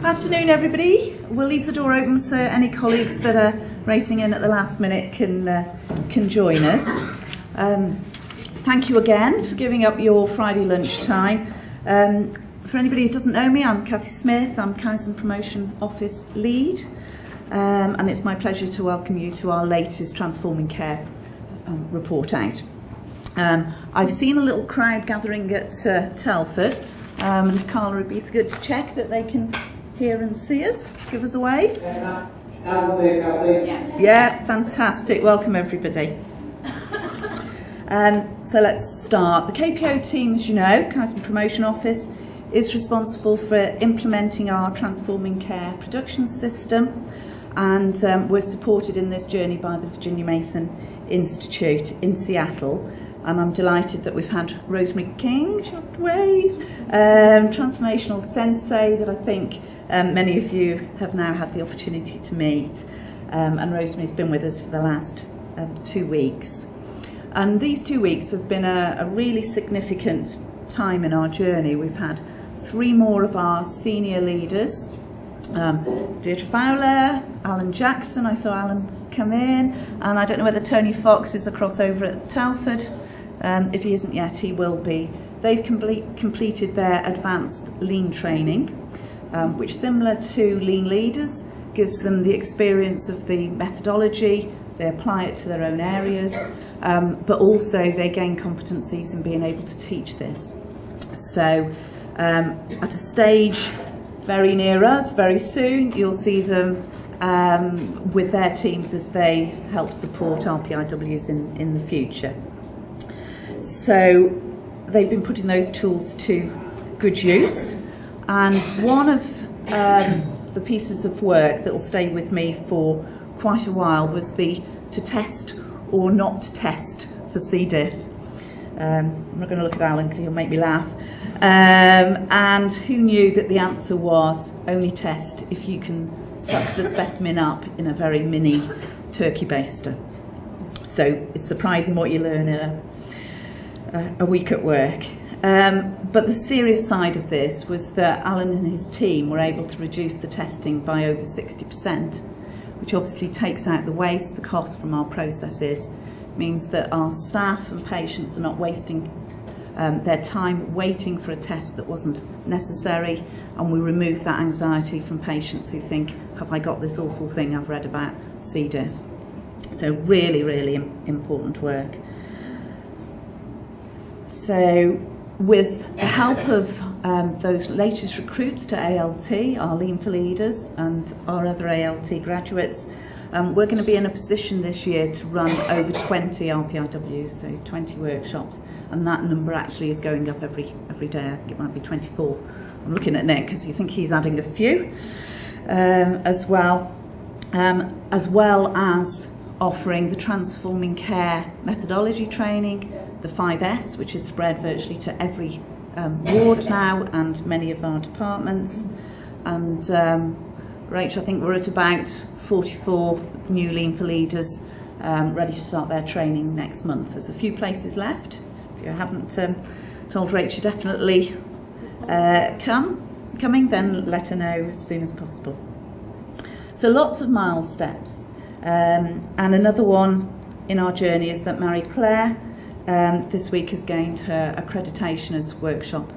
Afternoon, everybody. We'll leave the door open so any colleagues that are racing in at the last minute can join us. Thank you again for giving up your Friday lunchtime. For anybody who doesn't know me, I'm Cathy Smith. I'm Council and Promotion Office Lead, and it's my pleasure to welcome you to our latest Transforming Care report out. I've seen a little crowd gathering at Telford, and if Carla would be so good to check that they can hear and see us. Give us a wave. Yeah, fantastic. Welcome, everybody. So let's start. The KPO team, as you know, Council and Promotion Office, is responsible for implementing our Transforming Care production system, and we're supported in this journey by the Virginia Mason Institute in Seattle. And I'm delighted that we've had Rosemary King, she wants to wave, transformational sensei that I think many of you have now had the opportunity to meet. And Rosemary's been with us for the last 2 weeks. And these 2 weeks have been a really significant time in our journey. We've had 3 more of our senior leaders, Deirdre Fowler, Alan Jackson, I saw Alan come in, and I don't know whether Tony Fox is across over at Telford. If he isn't yet, he will be. They've completed their advanced lean training, which, similar to lean leaders, gives them the experience of the methodology. They apply it to their own areas, but also they gain competencies in being able to teach this. So at a stage very near us, very soon, you'll see them with their teams as they help support RPIWs in the future. So they've been putting those tools to good use, and one of the pieces of work that will stay with me for quite a while was the to test or not to test for C.diff. I'm not going to look at Alan because he'll make me laugh. And who knew that the answer was only test if you can suck the specimen up in a very mini turkey baster. So it's surprising what you learn in a week at work. But the serious side of this was that Alan and his team were able to reduce the testing by over 60%, which obviously takes out the waste, the cost from our processes, means that our staff and patients are not wasting their time waiting for a test that wasn't necessary, and we remove that anxiety from patients who think, have I got this awful thing I've read about, C.diff? So really, really important work. So with the help of those latest recruits to ALT, our Lean for Leaders and our other ALT graduates, we're going to be in a position this year to run over 20 RPIWs, so 20 workshops, and that number actually is going up every day. I think it might be 24. I'm looking at Nick because you think he's adding a few as well as offering the Transforming Care methodology training, the 5S, which is spread virtually to every ward now and many of our departments. And Rach, I think we're at about 44 new Lean for Leaders ready to start their training next month. There's a few places left. If you haven't told Rach you're definitely coming, then let her know as soon as possible. So lots of mile steps. And another one in our journey is that Marie Claire this week has gained her accreditation as workshop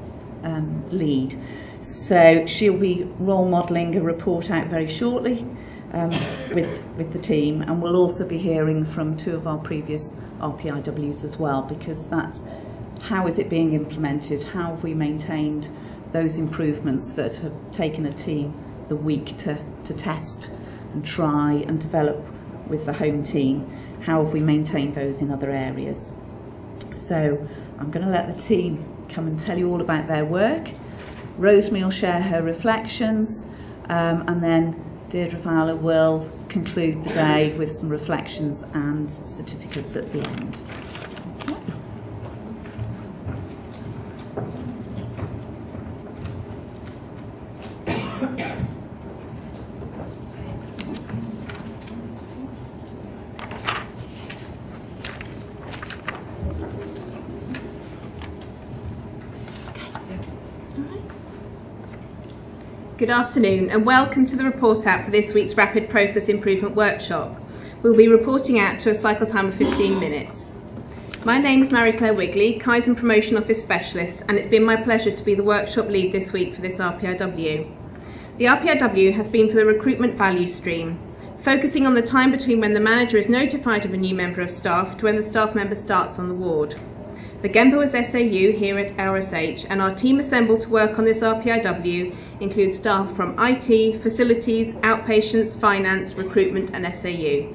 lead. So she'll be role modelling a report out very shortly with the team, and we'll also be hearing from 2 of our previous RPIWs as well, because that's how is it being implemented, how have we maintained those improvements that have taken a team the week to test and try and develop with the home team, how have we maintained those in other areas. So I'm going to let the team come and tell you all about their work. Rosemary will share her reflections, and then Deirdre Fowler will conclude the day with some reflections and certificates at the end. Good afternoon and welcome to the report out for this week's Rapid Process Improvement Workshop. We'll be reporting out to a cycle time of 15 minutes. My name's Mary-Claire Wigley, Kaizen Promotion Office Specialist, and it's been my pleasure to be the workshop lead this week for this RPIW. The RPIW has been for the recruitment value stream, focusing on the time between when the manager is notified of a new member of staff to when the staff member starts on the ward. The Gemba was SAU here at our SaTH, and our team assembled to work on this RPIW includes staff from IT, facilities, outpatients, finance, recruitment and SAU.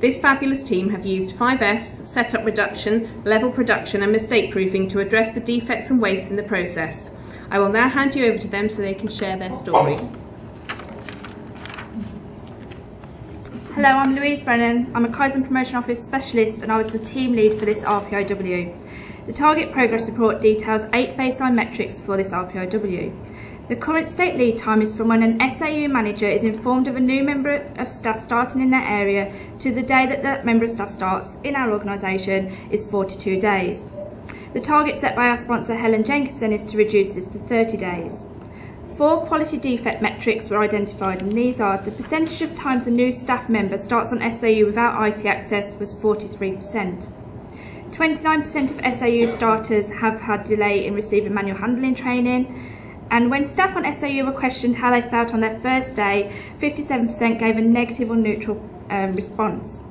This fabulous team have used 5S, setup reduction, level production and mistake proofing to address the defects and wastes in the process. I will now hand you over to them so they can share their story. Hello, I'm Louise Brennan. I'm a Kaizen Promotion Office Specialist and I was the team lead for this RPIW. The target progress report details 8 baseline metrics for this RPIW. The current state lead time is from when an SAU manager is informed of a new member of staff starting in their area to the day that that member of staff starts in our organisation is 42 days. The target set by our sponsor Helen Jenkinson is to reduce this to 30 days. 4 quality defect metrics were identified, and these are: the percentage of times a new staff member starts on SAU without IT access was 43%. 29% of SAU starters have had delay in receiving manual handling training, and when staff on SAU were questioned how they felt on their first day, 57% gave a negative or neutral response.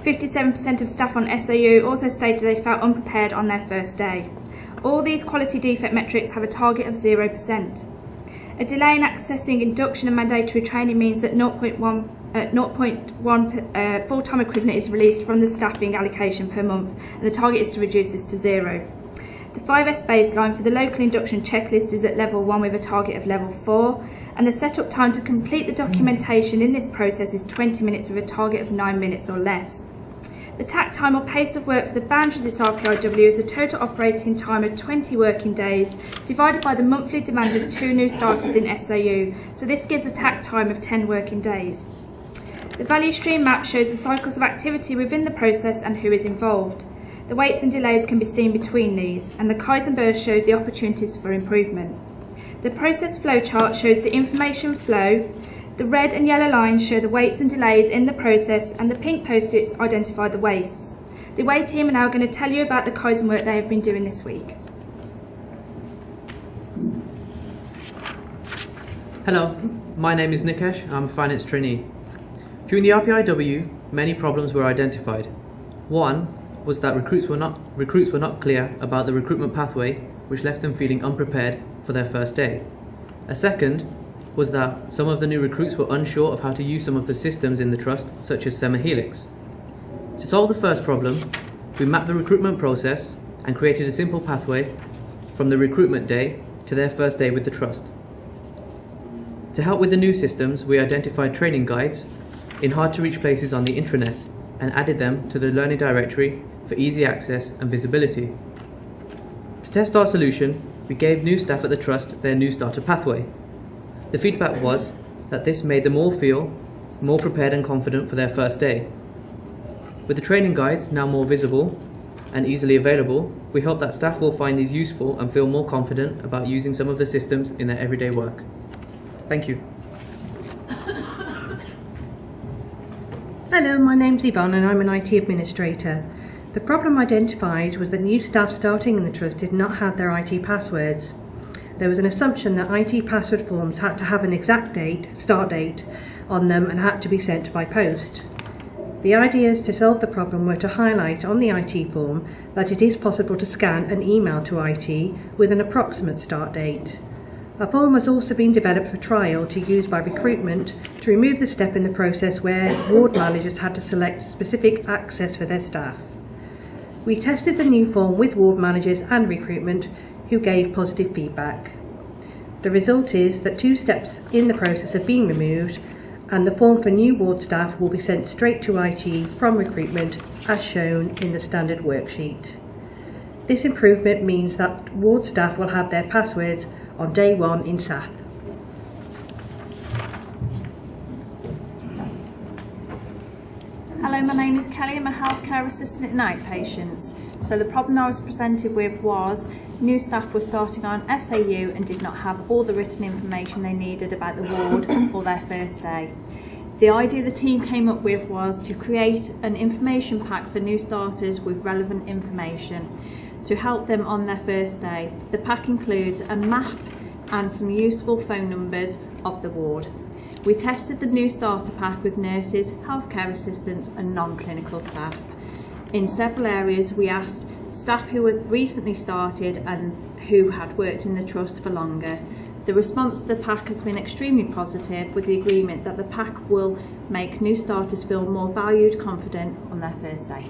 57% of staff on SAU also stated they felt unprepared on their first day. All these quality defect metrics have a target of 0%. A delay in accessing induction and mandatory training means that 0.1 full-time equivalent is released from the staffing allocation per month, and the target is to reduce this to 0. The 5S baseline for the local induction checklist is at level 1 with a target of level 4, and the setup time to complete the documentation in this process is 20 minutes with a target of 9 minutes or less. The TAC time or pace of work for the boundaries of this RPIW is a total operating time of 20 working days divided by the monthly demand of 2 new starters in SAU, so this gives a TAC time of 10 working days. The value stream map shows the cycles of activity within the process and who is involved. The weights and delays can be seen between these, and the Kaizen burst showed the opportunities for improvement. The process flow chart shows the information flow. The red and yellow lines show the weights and delays in the process, and the pink post-its identify the wastes. The WAY team are now going to tell you about the Kaizen work they have been doing this week. Hello, my name is Nikesh. I'm a finance trainee. During the RPIW, many problems were identified. One was that recruits were not clear about the recruitment pathway, which left them feeling unprepared for their first day. A second was that some of the new recruits were unsure of how to use some of the systems in the trust, such as SemaHelix. To solve the first problem, we mapped the recruitment process and created a simple pathway from the recruitment day to their first day with the trust. To help with the new systems, we identified training guides in hard-to-reach places on the intranet and added them to the learning directory for easy access and visibility. To test our solution, we gave new staff at the trust their new starter pathway. The feedback was that this made them all feel more prepared and confident for their first day. With the training guides now more visible and easily available, we hope that staff will find these useful and feel more confident about using some of the systems in their everyday work. Thank you. Hello, my name's Yvonne and I'm an IT administrator. The problem identified was that new staff starting in the trust did not have their IT passwords. There was an assumption that IT password forms had to have an exact start date on them and had to be sent by post. The ideas to solve the problem were to highlight on the IT form that it is possible to scan an email to IT with an approximate start date. A form has also been developed for trial to use by recruitment to remove the step in the process where ward managers had to select specific access for their staff. We tested the new form with ward managers and recruitment who gave positive feedback. The result is that 2 steps in the process have been removed, and the form for new ward staff will be sent straight to IT from recruitment as shown in the standard worksheet. This improvement means that ward staff will have their passwords on day 1 in SaTH. Hello, my name is Kelly. I'm a healthcare assistant in outpatients. So the problem I was presented with was new staff were starting on SAU and did not have all the written information they needed about the ward or their first day. The idea the team came up with was to create an information pack for new starters with relevant information to help them on their first day. The pack includes a map and some useful phone numbers of the ward. We tested the new starter pack with nurses, healthcare assistants and non-clinical staff. In several areas we asked staff who had recently started and who had worked in the trust for longer. The response to the pack has been extremely positive, with the agreement that the pack will make new starters feel more valued, confident on their first day.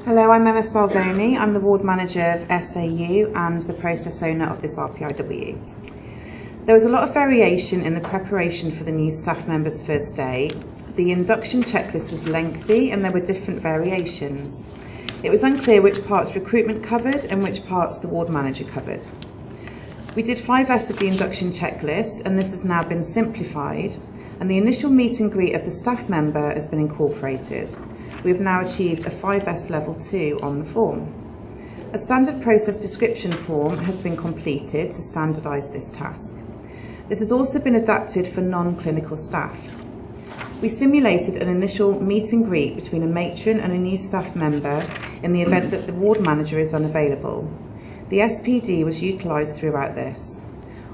Hello, I'm Emma Salvoni. I'm the ward manager of SAU and the process owner of this RPIW. There was a lot of variation in the preparation for the new staff members' first day. The induction checklist was lengthy and there were different variations. It was unclear which parts recruitment covered and which parts the ward manager covered. We did 5S of the induction checklist and this has now been simplified, and the initial meet and greet of the staff member has been incorporated. We have now achieved a 5S level 2 on the form. A standard process description form has been completed to standardise this task. This has also been adapted for non-clinical staff. We simulated an initial meet and greet between a matron and a new staff member in the event that the ward manager is unavailable. The SPD was utilised throughout this.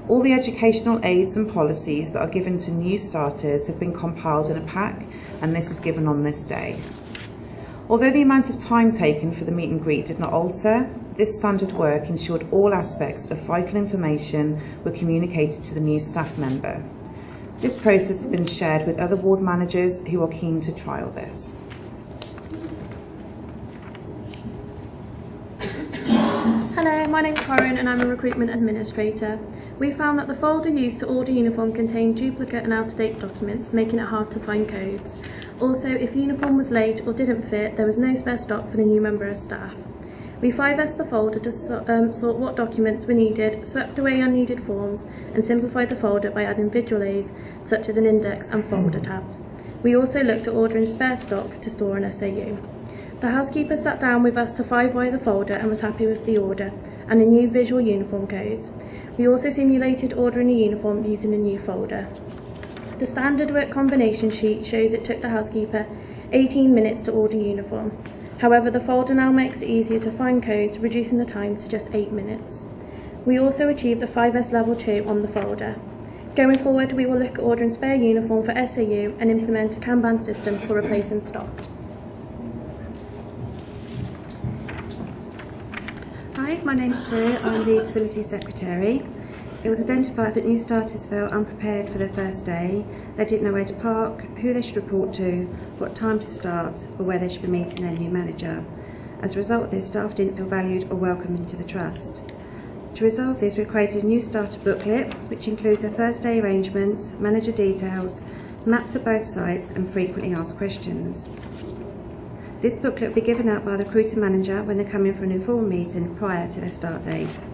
All the educational aids and policies that are given to new starters have been compiled in a pack, and this is given on this day. Although the amount of time taken for the meet and greet did not alter, this standard work ensured all aspects of vital information were communicated to the new staff member. This process has been shared with other ward managers who are keen to trial this. Hello, my name's Corinne and I'm a recruitment administrator. We found that the folder used to order uniform contained duplicate and out-of-date documents, making it hard to find codes. Also, if uniform was late or didn't fit, there was no spare stock for the new member of staff. We 5S'd the folder to sort what documents were needed, swept away unneeded forms, and simplified the folder by adding visual aids such as an index and folder tabs. We also looked at ordering spare stock to store in SAU. The housekeeper sat down with us to 5Y the folder and was happy with the order and the new visual uniform codes. We also simulated ordering a uniform using a new folder. The standard work combination sheet shows it took the housekeeper 18 minutes to order uniform. However, the folder now makes it easier to find codes, reducing the time to just 8 minutes. We also achieved a 5S level 2 on the folder. Going forward, we will look at ordering spare uniform for SAU and implement a Kanban system for replacing stock. Hi, my name's Sue. I'm the Facility Secretary. It was identified that new starters felt unprepared for their first day. They didn't know where to park, who they should report to, what time to start, or where they should be meeting their new manager. As a result of this, staff didn't feel valued or welcomed into the trust. To resolve this, we created a new starter booklet, which includes their first day arrangements, manager details, maps of both sites, and frequently asked questions. This booklet will be given out by the recruiting manager when they come in for an informal meeting prior to their start date.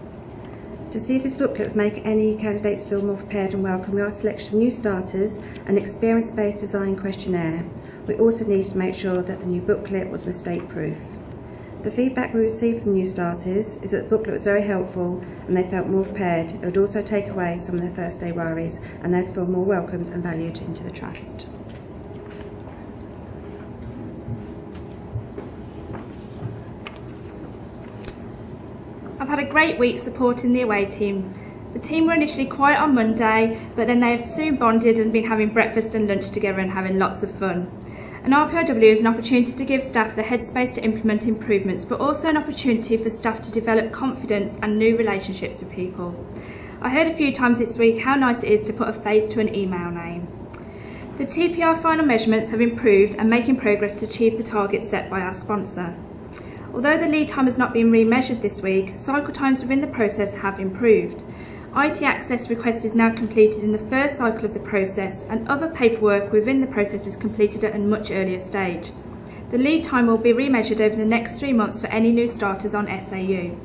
To see if this booklet would make any candidates feel more prepared and welcome, we asked a selection of new starters an experience-based design questionnaire. We also needed to make sure that the new booklet was mistake-proof. The feedback we received from new starters is that the booklet was very helpful and they felt more prepared. It would also take away some of their first day worries and they would feel more welcomed and valued into the trust. I've had a great week supporting the away team. The team were initially quiet on Monday, but then they have soon bonded and been having breakfast and lunch together and having lots of fun. An RPIW is an opportunity to give staff the headspace to implement improvements, but also an opportunity for staff to develop confidence and new relationships with people. I heard a few times this week how nice it is to put a face to an email name. The TPR final measurements have improved and making progress to achieve the targets set by our sponsor. Although the lead time has not been remeasured this week, cycle times within the process have improved. IT access request is now completed in the first cycle of the process and other paperwork within the process is completed at a much earlier stage. The lead time will be remeasured over the next 3 months for any new starters on SAU.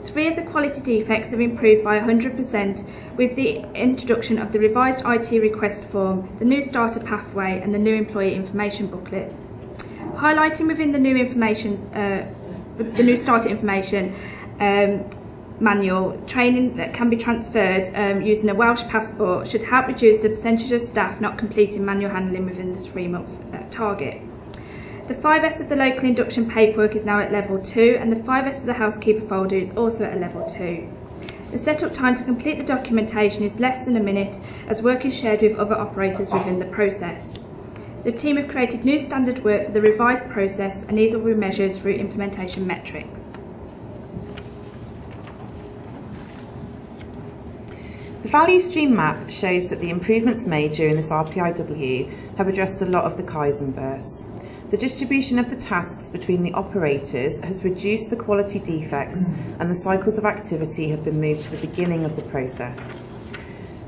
3 of the quality defects have improved by 100% with the introduction of the revised IT request form, the new starter pathway and the new employee information booklet. Highlighting within the new information, the new starter information manual, training that can be transferred using a Welsh passport should help reduce the percentage of staff not completing manual handling within the 3-month target. The 5S of the local induction paperwork is now at level 2 and the 5S of the housekeeper folder is also at level 2. The set-up time to complete the documentation is less than a minute as work is shared with other operators within the process. The team have created new standard work for the revised process and these will be measured through implementation metrics. The value stream map shows that the improvements made during this RPIW have addressed a lot of the Kaizen bursts. The distribution of the tasks between the operators has reduced the quality defects and the cycles of activity have been moved to the beginning of the process.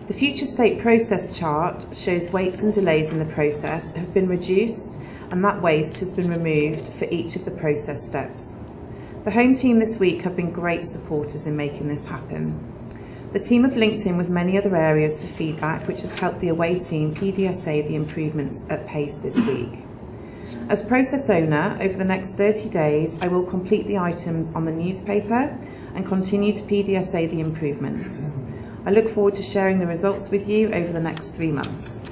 The future state process chart shows waits and delays in the process have been reduced and that waste has been removed for each of the process steps. The home team this week have been great supporters in making this happen. The team have linked in with many other areas for feedback, which has helped the away team PDSA the improvements at pace this week. As process owner, over the next 30 days, I will complete the items on the newspaper and continue to PDSA the improvements. I look forward to sharing the results with you over the next 3 months.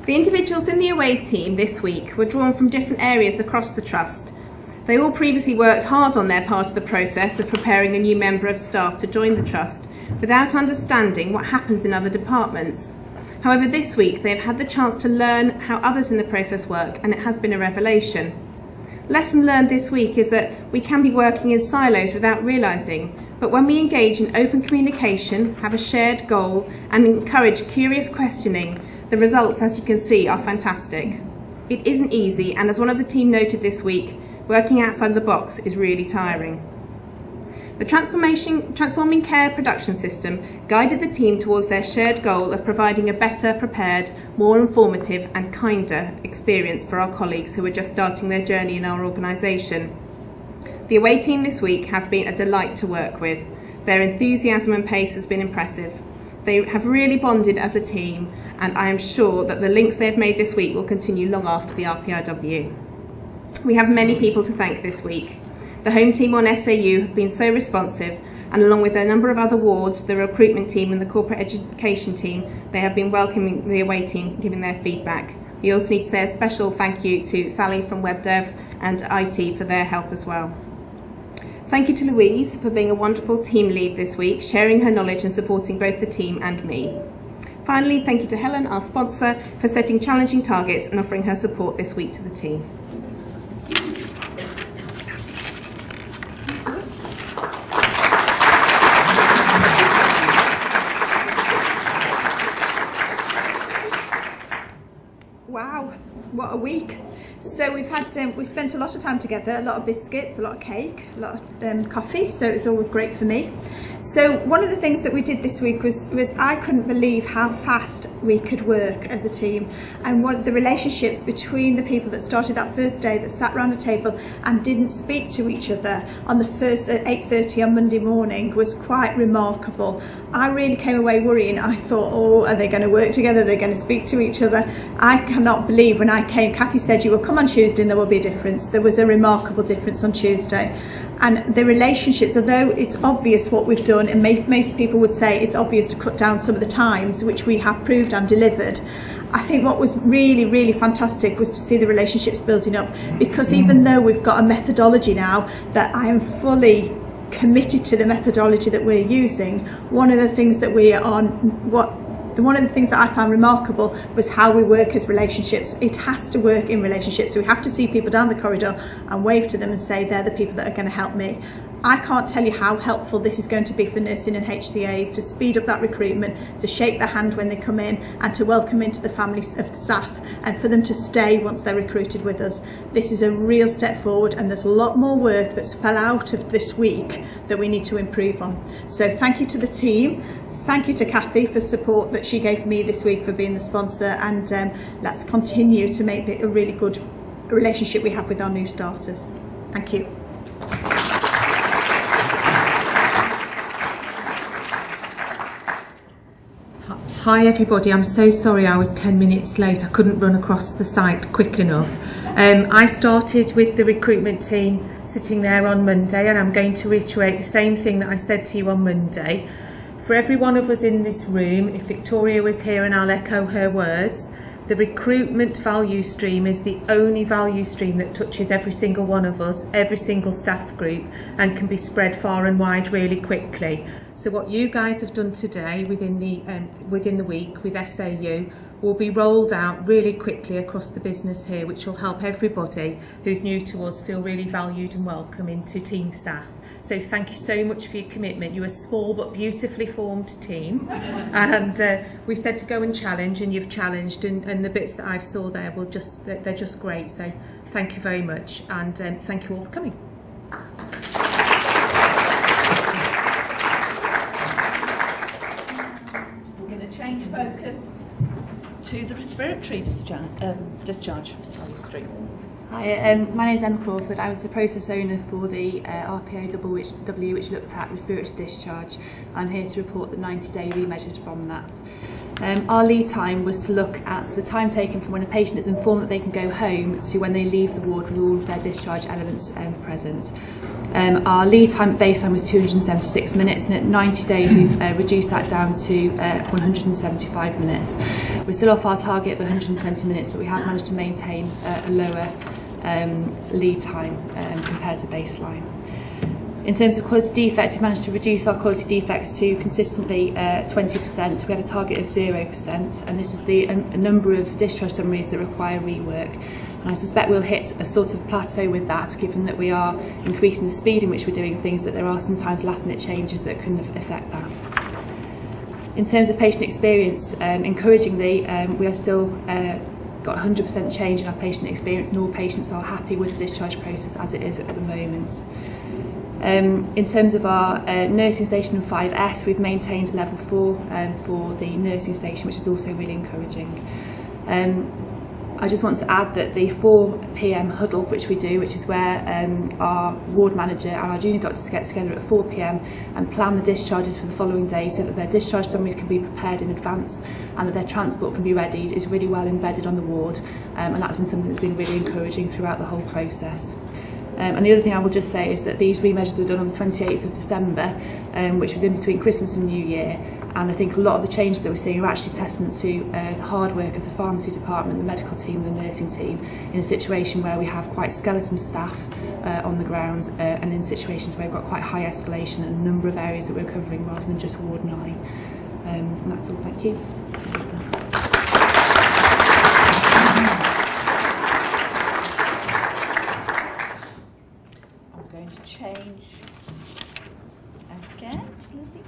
The individuals in the away team this week were drawn from different areas across the Trust. They all previously worked hard on their part of the process of preparing a new member of staff to join the Trust without understanding what happens in other departments. However, this week they have had the chance to learn how others in the process work and it has been a revelation. Lesson learned this week is that we can be working in silos without realising, but when we engage in open communication, have a shared goal and encourage curious questioning, the results, as you can see, are fantastic. It isn't easy, and as one of the team noted this week, working outside of the box is really tiring. The Transforming Care production system guided the team towards their shared goal of providing a better prepared, more informative and kinder experience for our colleagues who are just starting their journey in our organisation. The away team this week have been a delight to work with. Their enthusiasm and pace has been impressive. They have really bonded as a team and I am sure that the links they have made this week will continue long after the RPIW. We have many people to thank this week. The home team on SAU have been so responsive and along with a number of other wards, the recruitment team and the corporate education team, they have been welcoming the away team, giving their feedback. We also need to say a special thank you to Sally from WebDev and IT for their help as well. Thank you to Louise for being a wonderful team lead this week, sharing her knowledge and supporting both the team and me. Finally, thank you to Helen, our sponsor, for setting challenging targets and offering her support this week to the team. Wow, what a week. So we spent a lot of time together, a lot of biscuits, a lot of cake, a lot of coffee, so it's all great for me. So one of the things that we did this week was I couldn't believe how fast we could work as a team, and what the relationships between the people that started that first day, that sat around a table and didn't speak to each other on the first at 8:30 on Monday morning was quite remarkable. I really came away worrying. I thought, oh, are they going to work together? Are they going to speak to each other? I cannot believe when I came, Kathy said you will come on Tuesday and there will be a difference. There was a remarkable difference on Tuesday. And the relationships, although it's obvious what we've done, and most people would say it's obvious to cut down some of the times, which we have proved and delivered, I think what was really, really fantastic was to see the relationships building up, because even though we've got a methodology now that I am fully committed to the methodology that we're using, one of the things that one of the things that I found remarkable was how we work as relationships. It has to work in relationships. So we have to see people down the corridor and wave to them and say they're the people that are going to help me. I can't tell you how helpful this is going to be for nursing and HCAs to speed up that recruitment, to shake their hand when they come in and to welcome into the families of the staff and for them to stay once they're recruited with us. This is a real step forward and there's a lot more work that's fell out of this week that we need to improve on. So thank you to the team. Thank you to Kathy for support that she gave me this week for being the sponsor, and let's continue to make it a really good relationship we have with our new starters. Thank you. Hi everybody, I'm so sorry I was 10 minutes late. I couldn't run across the site quick enough. I started with the recruitment team sitting there on Monday, and I'm going to reiterate the same thing that I said to you on Monday. For every one of us in this room, if Victoria was here, and I'll echo her words, the recruitment value stream is the only value stream that touches every single one of us, every single staff group, and can be spread far and wide really quickly. So what you guys have done today within the week with SAU will be rolled out really quickly across the business here, which will help everybody who's new to us feel really valued and welcome into team staff. So thank you so much for your commitment. You're a small but beautifully formed team, and we said to go and challenge, and you've challenged, and the bits that I saw there will they're just great. So thank you very much, and thank you all for coming. We're going to change focus to the respiratory discharge value stream. Hi, my name is Emma Crawford. I was the process owner for the RPIW, which looked at respiratory discharge. I'm here to report the 90-day remeasures from that. Our lead time was to look at the time taken from when a patient is informed that they can go home to when they leave the ward with all of their discharge elements present. Our lead time at baseline was 276 minutes, and at 90 days we've reduced that down to 175 minutes. We're still off our target of 120 minutes, but we have managed to maintain a lower lead time compared to baseline. In terms of quality defects, we've managed to reduce our quality defects to consistently 20%. We had a target of 0%, and this is a number of discharge summaries that require rework. And I suspect we'll hit a sort of plateau with that, given that we are increasing the speed in which we're doing things, that there are sometimes last-minute changes that can affect that. In terms of patient experience, encouragingly, we are still got 100% change in our patient experience, and all patients are happy with the discharge process as it is at the moment. In terms of our nursing station and 5S, we've maintained level 4 for the nursing station, which is also really encouraging. I just want to add that the 4 PM huddle, which we do, which is where our ward manager and our junior doctors get together at 4 PM and plan the discharges for the following day so that their discharge summaries can be prepared in advance and that their transport can be readied, is really well embedded on the ward, and that's been something that's been really encouraging throughout the whole process. And the other thing I will just say is that these remeasures were done on the 28th of December, which was in between Christmas and New Year, and I think a lot of the changes that we're seeing are actually testament to the hard work of the pharmacy department, the medical team, the nursing team, in a situation where we have quite skeleton staff on the ground, and in situations where we've got quite high escalation and a number of areas that we're covering rather than just Ward 9. And that's all, thank you. Change again to Lizzie.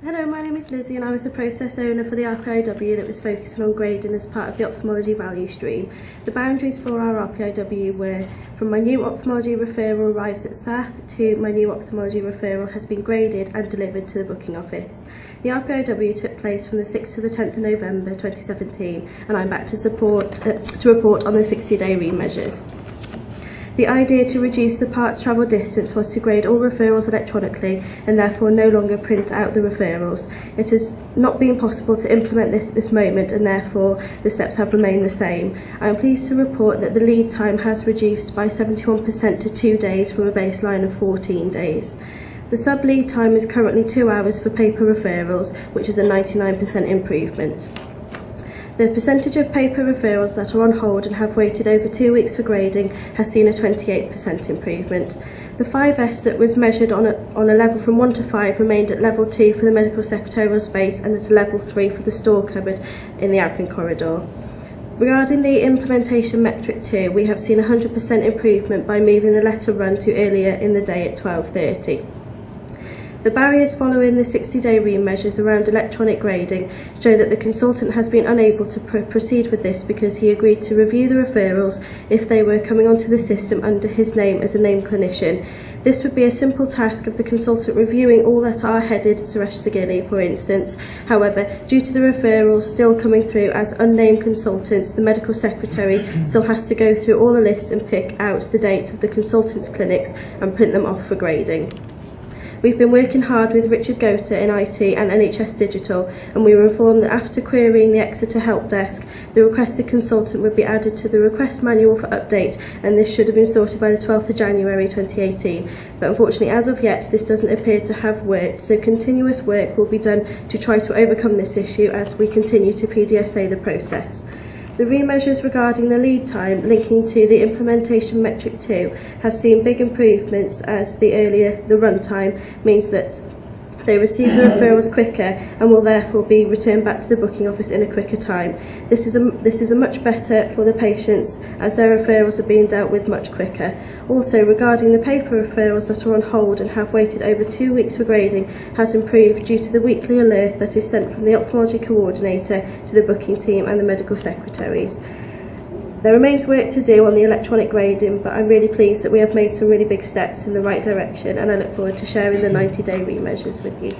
Hello, my name is Lizzie and I was the process owner for the RPIW that was focusing on grading as part of the ophthalmology value stream. The boundaries for our RPIW were from my new ophthalmology referral arrives at SaTH to my new ophthalmology referral has been graded and delivered to the booking office. The RPIW took place from the 6th to the 10th of November 2017, and I'm back to report on the 60-day remeasures. The idea to reduce the parts travel distance was to grade all referrals electronically and therefore no longer print out the referrals. It has not been possible to implement this moment, and therefore the steps have remained the same. I am pleased to report that the lead time has reduced by 71% to 2 days from a baseline of 14 days. The sub-lead time is currently 2 hours for paper referrals, which is a 99% improvement. The percentage of paper referrals that are on hold and have waited over 2 weeks for grading has seen a 28% improvement. The 5S that was measured on a level from 1 to 5 remained at level 2 for the medical secretarial space and at a level 3 for the store cupboard in the admin corridor. Regarding the implementation metric 2, we have seen a 100% improvement by moving the letter run to earlier in the day at 12:30. The barriers following the 60-day re-measures around electronic grading show that the consultant has been unable to proceed with this because he agreed to review the referrals if they were coming onto the system under his name as a named clinician. This would be a simple task of the consultant reviewing all that are headed Suresh Sagili, for instance. However, due to the referrals still coming through as unnamed consultants, the medical secretary still has to go through all the lists and pick out the dates of the consultants' clinics and print them off for grading. We've been working hard with Richard Gota in IT and NHS Digital, and we were informed that after querying the Exeter Help Desk, the requested consultant would be added to the request manual for update, and this should have been sorted by the 12th of January 2018. But unfortunately, as of yet, this doesn't appear to have worked, so continuous work will be done to try to overcome this issue as we continue to PDSA the process. The re-measures regarding the lead time linking to the implementation metric 2 have seen big improvements, as the run time means that they receive the referrals quicker and will therefore be returned back to the booking office in a quicker time. This is a much better for the patients, as their referrals are being dealt with much quicker. Also, regarding the paper referrals that are on hold and have waited over 2 weeks for grading, has improved due to the weekly alert that is sent from the ophthalmology coordinator to the booking team and the medical secretaries. There remains work to do on the electronic grading, but I'm really pleased that we have made some really big steps in the right direction, and I look forward to sharing the 90-day re-measures with you.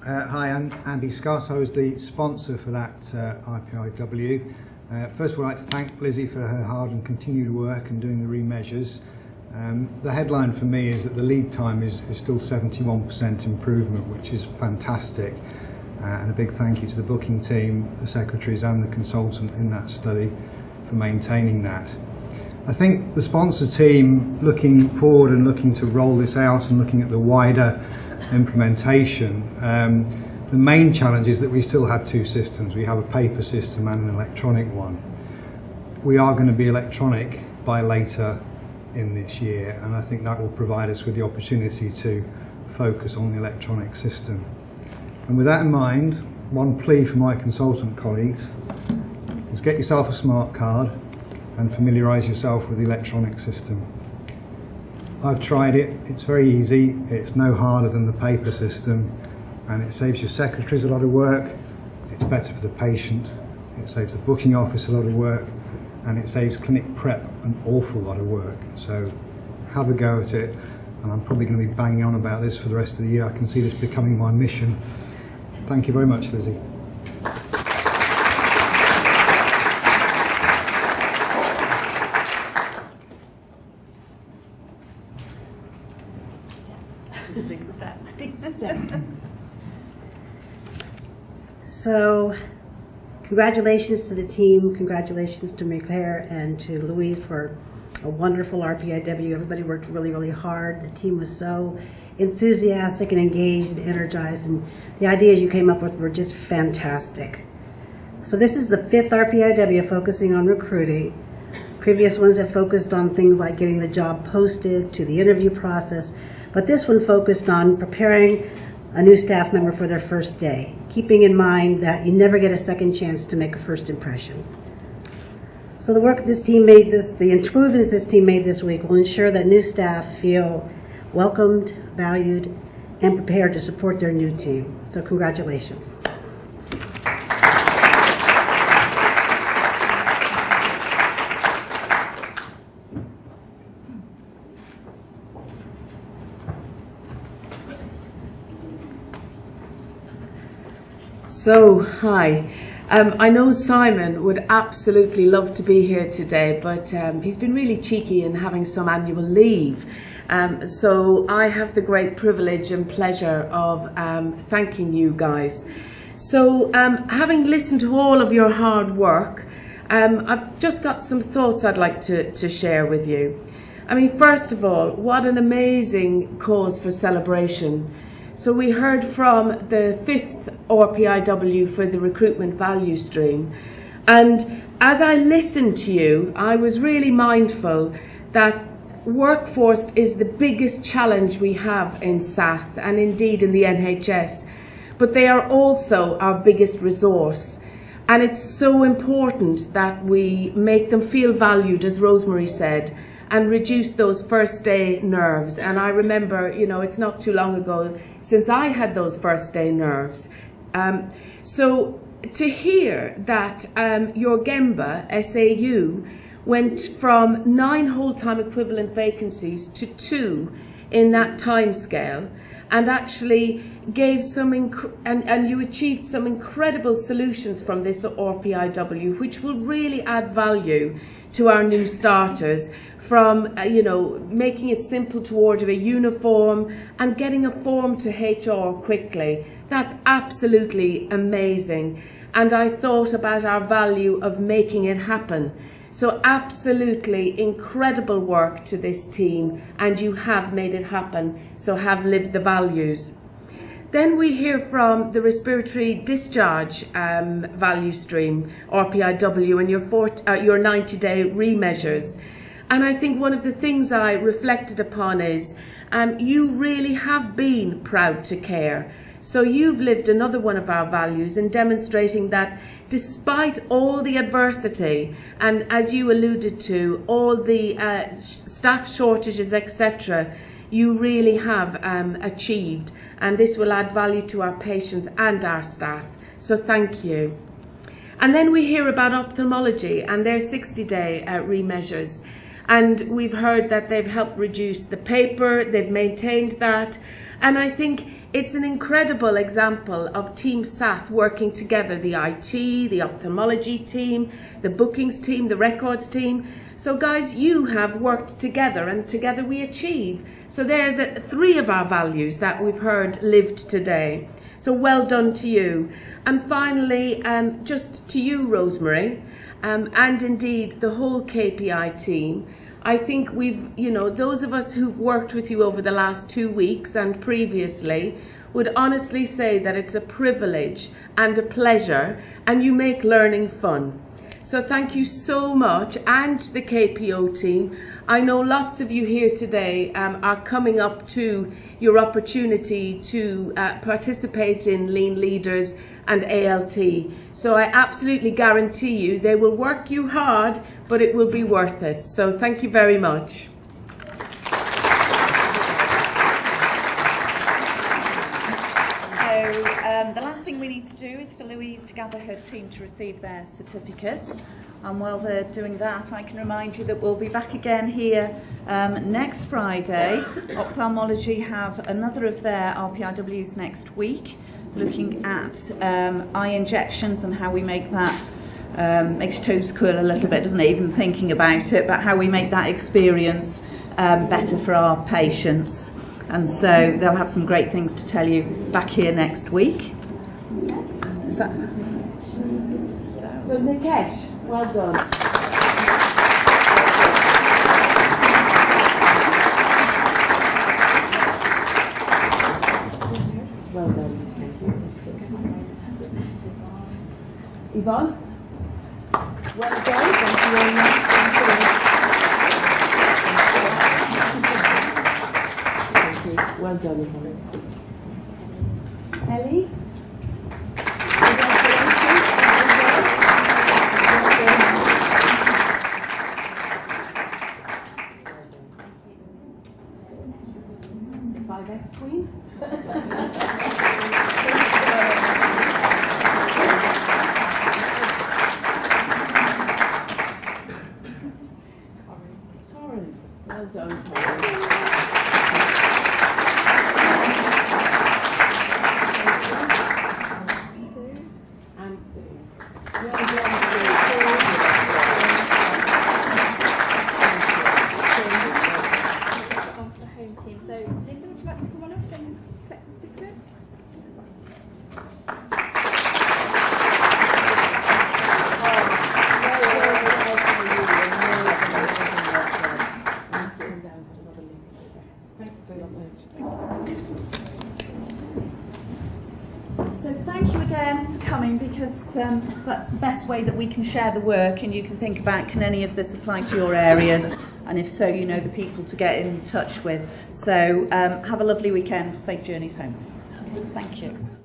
Hi, I'm Andy Scott. I was the sponsor for that RPIW. First of all, I'd like to thank Lizzie for her hard and continued work and doing the re-measures. The headline for me is that the lead time is still 71% improvement, which is fantastic. And a big thank you to the booking team, the secretaries and the consultant in that study for maintaining that. I think the sponsor team, looking forward and looking to roll this out and looking at the wider implementation, the main challenge is that we still have two systems. We have a paper system and an electronic one. We are going to be electronic by later in this year, and I think that will provide us with the opportunity to focus on the electronic system. And with that in mind, one plea for my consultant colleagues is get yourself a smart card and familiarise yourself with the electronic system. I've tried it, it's very easy, it's no harder than the paper system, and it saves your secretaries a lot of work, it's better for the patient, it saves the booking office a lot of work, and it saves clinic prep an awful lot of work. So have a go at it, and I'm probably going to be banging on about this for the rest of the year. I can see this becoming my mission. Thank you very much, Lizzie. It's a big step. Big step. So, congratulations to the team, congratulations to Marie-Claire and to Louise for a wonderful RPIW. Everybody worked really, really hard. The team was so enthusiastic and engaged and energized, and the ideas you came up with were just fantastic. So this is the 5th RPIW focusing on recruiting. Previous ones have focused on things like getting the job posted to the interview process, but this one focused on preparing a new staff member for their first day, keeping in mind that you never get a second chance to make a first impression. So the work this team made the improvements this team made this week will ensure that new staff feel welcomed, valued, and prepared to support their new team. So congratulations. So, hi. I know Simon would absolutely love to be here today, but he's been really cheeky in having some annual leave. So I have the great privilege and pleasure of thanking you guys. So having listened to all of your hard work, I've just got some thoughts I'd like to share with you. I mean, first of all, what an amazing cause for celebration. So we heard from the 5th RPIW for the recruitment value stream, and as I listened to you, I was really mindful that workforce is the biggest challenge we have in SaTH and indeed in the NHS, but they are also our biggest resource. And it's so important that we make them feel valued, as Rosemary said, and reduce those first day nerves. And I remember, you know, it's not too long ago since I had those first day nerves. So to hear that your Gemba, SAU, went from 9 whole-time equivalent vacancies to 2 in that time scale, and actually gave some and you achieved some incredible solutions from this RPIW, which will really add value to our new starters, from you know, making it simple to order a uniform and getting a form to HR quickly. That's absolutely amazing. And I thought about our value of making it happen. So absolutely incredible work to this team, and you have made it happen, so have lived the values. Then we hear from the respiratory discharge value stream, RPIW, and your 90-day remeasures. And I think one of the things I reflected upon is you really have been proud to care. So you've lived another one of our values in demonstrating that despite all the adversity, and as you alluded to, all the staff shortages, etc., you really have achieved, and this will add value to our patients and our staff. So thank you. And then we hear about ophthalmology and their 60-day remeasures. And we've heard that they've helped reduce the paper, they've maintained that. And I think it's an incredible example of Team SaTH working together, the IT, the ophthalmology team, the bookings team, the records team. So guys, you have worked together, and together we achieve. So there's 3 of our values that we've heard lived today. So well done to you. And finally, just to you, Rosemary, and indeed the whole KPI team, I think we've, you know, those of us who've worked with you over the last 2 weeks and previously would honestly say that it's a privilege and a pleasure, and you make learning fun. So thank you so much, and the KPO team. I know lots of you here today are coming up to your opportunity to participate in Lean Leaders and ALT. So I absolutely guarantee you they will work you hard, but it will be worth it. So thank you very much. The last thing we need to do is for Louise to gather her team to receive their certificates. And while they're doing that, I can remind you that we'll be back again here next Friday. Ophthalmology have another of their RPIWs next week, looking at eye injections and how we make that, makes your toes curl a little bit, doesn't it, even thinking about it, but how we make that experience better for our patients. And so they'll have some great things to tell you back here next week. Is that? So Nikesh, well done. Well done. Yvonne? Well done. Thank you very much. Thank you. Well done, Yvonne. Ellie? Best queen. Torrance, well done, Torrance. And Sue. Well done, So, Linda, would you like to come on up and collect the certificate? So thank you again for coming, because that's the best way that we can share the work, and you can think about, can any of this apply to your areas, and if so, you know the people to get in touch with. So have a lovely weekend, safe journeys home. Thank you.